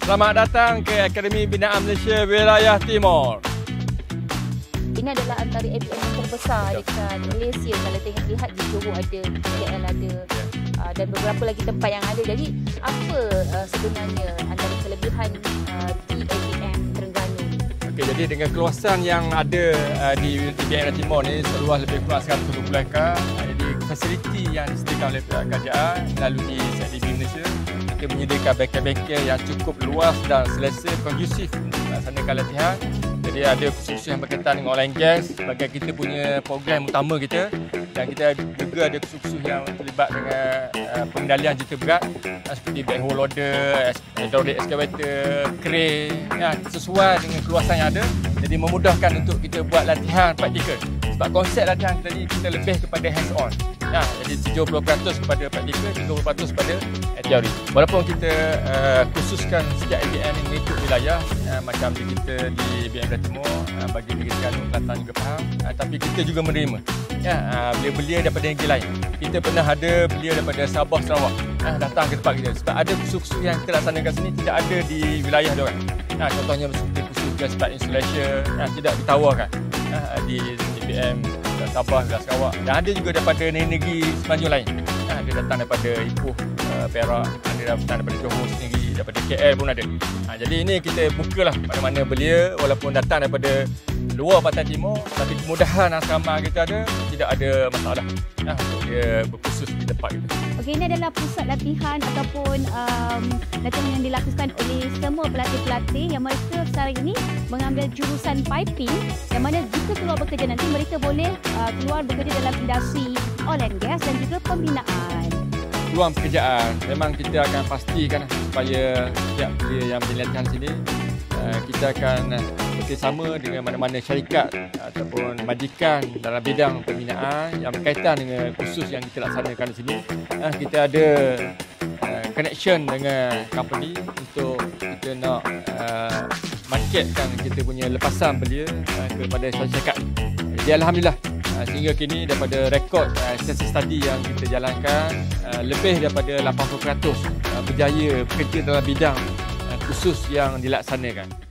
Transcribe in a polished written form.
Selamat datang ke Akademi Binaan Malaysia Wilayah Timur. Ini adalah antara ABM yang terbesar dekat Malaysia. Kalau lihat di Johor ada, KL ada, dan beberapa lagi tempat yang ada. Jadi apa sebenarnya antara kelebihan di ABM Terengganu? Okey, jadi dengan keluasan yang ada di BNM Timur ni seluas lebih kurang 120 ekar. Jadi fasiliti yang disediakan oleh pihak kerajaan melalui CIDB Malaysia, kita menyediakan bengkel-bengkel yang cukup luas dan selesa, kondusif untuk melaksanakan latihan. Jadi ada khusus yang berkaitan dengan oil and gas sebagai kita punya program utama kita, dan kita juga ada khusus yang terlibat dengan pengendalian juta berat seperti backhoe loader, hydraulic excavator, crane, sesuai dengan keluasan yang ada. Jadi memudahkan untuk kita buat latihan praktikal. Sebab konsep latihan tadi kita lebih kepada hands on. Jadi 70% kepada praktikal, 30% kepada teori. Walaupun kita khususkan setiap ABM yang mengikut wilayah, macam kita di BNM Timur, bagi negeri Terengganu, Kelantan juga faham, tapi kita juga menerima belia-belia daripada negeri lain. Kita pernah ada belia daripada Sabah, Sarawak datang ke tempat kita. Sebab ada khusus yang kita laksanakan sini tidak ada di wilayah diorang. Contohnya seperti khusus gas installation tidak ditawarkan di BM Sabah dan Sarawak, dan ada juga daripada negeri semenanjung lain. Dia datang daripada Ipoh, Perak, ada datang daripada Johor sendiri, daripada KL pun ada. Jadi ini kita bukalah mana-mana belia walaupun datang daripada luar Pantai Timur, tapi kemudahan asrama kita ada, tidak ada masalah untuk dia berkhusus di tempat kita. Okey, ini adalah pusat latihan ataupun latihan yang dilakukan oleh semua pelatih-pelatih yang mereka sekarang ini mengambil jurusan piping, yang mana jika keluar bekerja nanti mereka boleh keluar bekerja dalam industri oil and gas dan juga pembinaan. Peluang pekerjaan memang kita akan pastikan supaya setiap belia yang berlatihan sini kita akan bekerjasama dengan mana-mana syarikat ataupun majikan dalam bidang pembinaan yang berkaitan dengan khusus yang kita laksanakan di sini. Kita ada connection dengan company untuk kita nak marketkan kita punya lepasan belia kepada syarikat. Jadi alhamdulillah sehingga kini daripada rekod sesi study yang kita jalankan, lebih daripada 80% berjaya bekerja dalam bidang khusus yang dilaksanakan.